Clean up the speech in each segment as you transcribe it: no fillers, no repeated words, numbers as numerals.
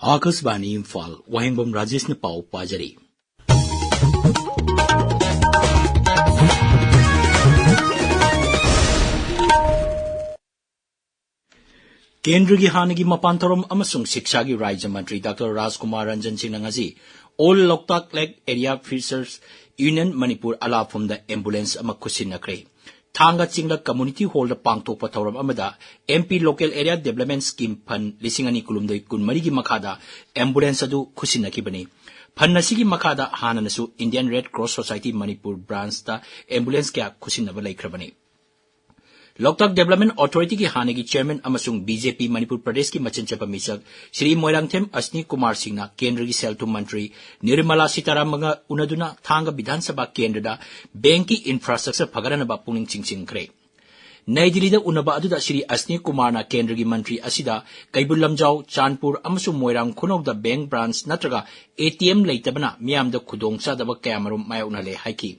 आकाशवाणी इम्फाल वाहेंगबम राजेश ने पाव पाजरी केंद्र की हानि की मपानथोरम अमसुंग शिक्षा की राज्य मंत्री डॉक्टर राजकुमार रंजन सिंह नंगजी all Loktak lake area fishers union Manipur अलाफुम द एम्बुलेंस अमा खुसिनखरे थांगा चिंगला कम्युनिटी हॉल द पांगथोकपा थौरम अमदा MP local area development scheme fund लिसिंग अनि कुलुमदई कुनमरी की मखादा एम्बुलेंस अदु खुसिनखिबनी फंड असिगी मखादा हाननसु Indian Red Cross Society Manipur branch दा एम्बुलेंस क्या खुसिनब लैख्रबनी लोकताक डेवलपमेंट अथॉरिटी की हाने की चेयरमैन अमसुंग बीजेपी मणिपुर प्रदेश की मचिनचप मिसक श्री मोइरांगथेम अश्नी कुमार सिंह केंद्र की सेल टू मंत्री निर्मला सीतारामन उनदुना थांग विधानसभा केंद्र दा बैंक की इंफ्रास्ट्रक्चर फगरनबा पुनिंग चिंगचिंगख्रे नई दिल्ली उनबा अदुदा श्री अश्नी कुमार केंद्र की मंत्री असिदा कैबुल लमजाव चांदपुर अमसुंग मोइरांग खुनौदा बैंक ब्रांच नत्रगा एटीएम लेतबना मियामदा खुदोंग चादबा कयामरुम मायोनले हाइकी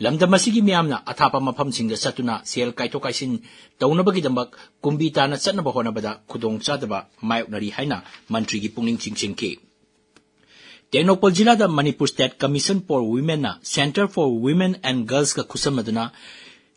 लमदम असिगी मियामना अथापा मफमसिंगदा सतुना सेल काइथो काइसिन तौनबगिदमक कुंबी ताना चतनबा होनबदा खुदोंग चादबा मायोनरी हाइना मंत्री की पुनिंग चिंगचिंगके टेक्नोपॉल जिला दा Manipur state commission for women ना centre for women and girls का खुसमदना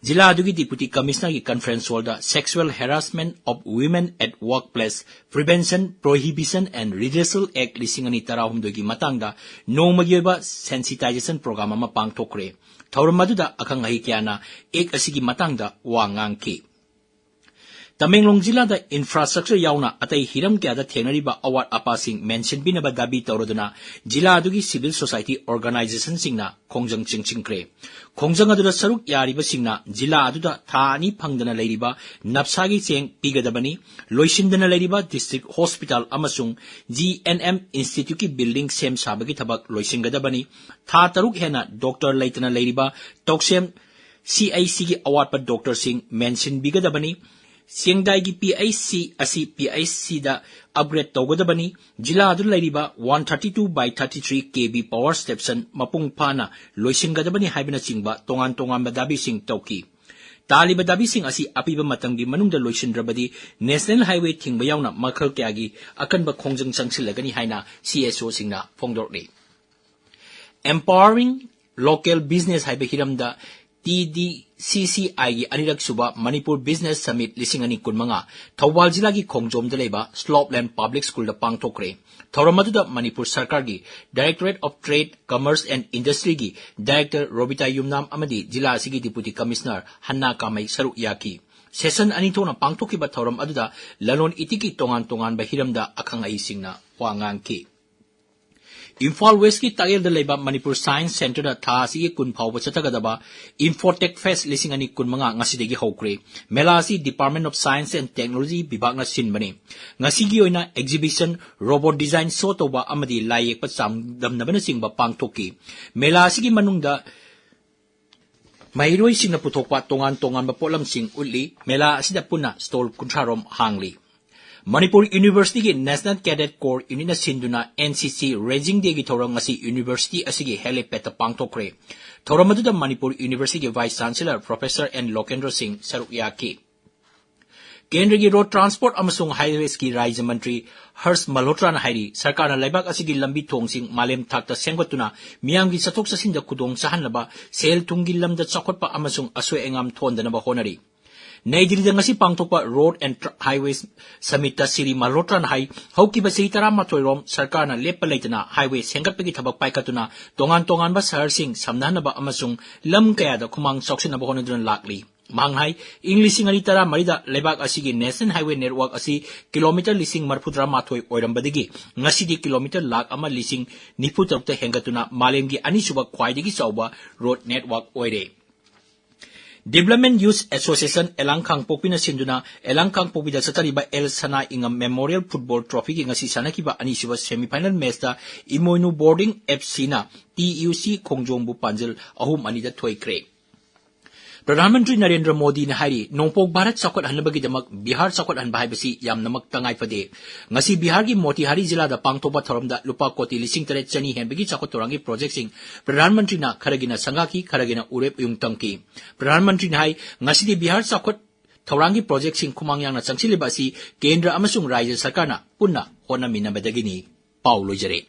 जिला अदुगी डिप्यूटी कमिश्नर की कॉन्फ्रेंस हॉल दा sexual harassment of women at workplace prevention prohibition and redressal act लिसिंग अनि तराहुमदोगी की मतंगदा नोमगियोबा सेंसिटाइजेशन प्रोग्राम अमा पांगथोकरे थौरम अदुदा अखंग अहि क्याना एक असिगी मतंगदा वा nganki तमेंगलोंग जिला दा इंफ्रास्ट्रक्चर याउना अतै हिरम क्यादा थेंगरिबा अवार्ड अपासिंग मेंशन बिनबा दाबी तौरदुना जिला अदुगी सिविल सोसाइटी ऑर्गेनाइजेशन सिंगना खोंजंग चिंगचिंगख्रे खोंजंग अदुदा सरुक यारिबा सिंगना जिला अदुदा थानी फंगदना लैरिबा नप्सागी चेंग पिगदबनी लोइसिंदना लैरिबा डिस्ट्रिक्ट हॉस्पिटल अमसुंग जीएनएम इंस्टीट्यूट की बिल्डिंग सेम साबगी थबक लोइसिंगदबनी था तरुक हेना डॉक्टर लैतना लैरिबा टोक्सेम सीआईसी की अवार्ड पर डॉक्टर सिंह मेंशन बिगदबनी सेंगदाई की पीआईसी असी पीआईसी दा अपग्रेड तौगदबनी जिला अदु लैरिबा 132/33 केबी पावर स्टेशन मपुंग फाना लोइसिंगदबनी हाइबना चिंगबा तोंगान तोंगान दाबी सिंग तौकी तालिबा दाबी सिंग असी अपीबा मतंगी मनुंगदा लोइसिंद्रबदी नेशनल हाईवे थिंगबा याउना मखल क्यागी अकनबा खोंजंग संगसिलगनी हाइना सीएसओ सिंगना फोंगदोरनी एम्पावरिंग लोकल बिजनेस हाइबा हिरमदा TDCCI की अनिरक सुबह मणिपुर बिजनेस समिट लिसिंग अनि कुनमंगा थौबाल जिला की खोंगजोम दलेबा स्लोपलैंड पब्लिक स्कूल दा पांगथोकरे थौरमदुदा मणिपुर सरकार की directorate of trade commerce and industry की डायरेक्टर रोबिता युमनाम अमदी जिला असिगी डिप्यूटी कमिश्नर हन्ना कामई सरुक याकी सेशन अनि थोना पांगथोकिबा थौरम अदुदा ललोन इतिकी तोंगान तोंगान बहिरमदा अखंग आई सिंगना वांगांकी इम्फाल वेस्ट की तागेल दलेबा मणिपुर साइंस सेंटर दा था असिगी कुन फावबा चतगदबा इन्फोटेक फेस्ट लिसिंग अनि कुनमंगा ngasiदगी हौक्रे मेला असि department of science and technology विभागना सिनबने ngasiगी ओइना एग्जिबिशन रोबोट डिजाइन शो तोबा अमदी लायेकपा चामदमनबना सिंगबा पांगथोकी मेला असिगी मनुंगदा महिरोई सिंगना पुथोकपा तोंगान तोंगान पोलम सिंग उल्ली मेला असिदा पुना स्टॉल कुंथारोम हांगली मणिपुर यूनिवर्सिटी की नेशनल कैडेट कोर यूनियन सिंधुना एनसीसी रेजिंग डे की थौरम यूनिवर्सिटी असिगी हेलीपैड पांगथोकरे थौरम अदुदा मणिपुर यूनिवर्सिटी के vice chancellor professor N Lokendra Singh सरुक याकी केंद्र की रोड ट्रांसपोर्ट अमसुंग हाईवेज की राज्य मंत्री हर्ष मल्होत्रा हाइरी सरकार लैबाक असिगी लंबी थोंगसिंग मालेम थाकता सेंगतुना मियाम की चथोक चसिंदा खुदोंग चाहनबा सेल थुंगी लमदा चौखटपा अमसुंग असोय एंगाम थोंदनबा होनरी नई Delhi ngasi pangthokpa road and highways summit ta siri malotran hai haukiba sei 13 rom sarkar na lepa leitana highway sengatpagi thabak paikatuna tongan tongan ba sahar sing samnanaba amasung lam kaya da khumang soksinaba honadun lakli manghai english ngari tara marida lebak asigi national highway network asi kilometer lising marpudra mathoi oirambadigi ngasi di kilometer lak ama lising nifu tarukta hengatuna malemgi ani suba khwaidigi chauba road network oire Development Youth Association Elangkhang Pokpina Sinduna Elangkhang Pokpida Satariba El Sana Ingam Memorial Football Trophy ki ngasi sanakiba anisiba semi-final match da Imoinu Boarding FC na TUC Khongjongbu Panjil ahum anida thoikre प्रधानमंत्री नरेंद्र मोदी ने हारी नोंपोक भारत चौकट हनबगीदमक बिहार चौकट हनबा हाइबसी यामनमक तंगाई फदे ngasi Bihar की मोतिहारी जिला दा पांगथोपा थरमदा लुपा कोटी लिसिंग तरे चनी हेनबगी चौकट तोरांगी प्रोजेक्ट सिंग प्रधानमंत्री ना खरगिना संगाकी खरगिना उरेप युंगतंकी प्रधानमंत्री ने हाई ngasi di बिहार चौकट थौरांगी प्रोजेक्ट सिंग खुमांग यांगना चंगसिलिबासी केंद्र अमसुंग राज्य सरकारना पुन्ना होनमिनबदगिनी ꯄꯥꯎ ꯂꯣꯏꯖꯔꯦ꯫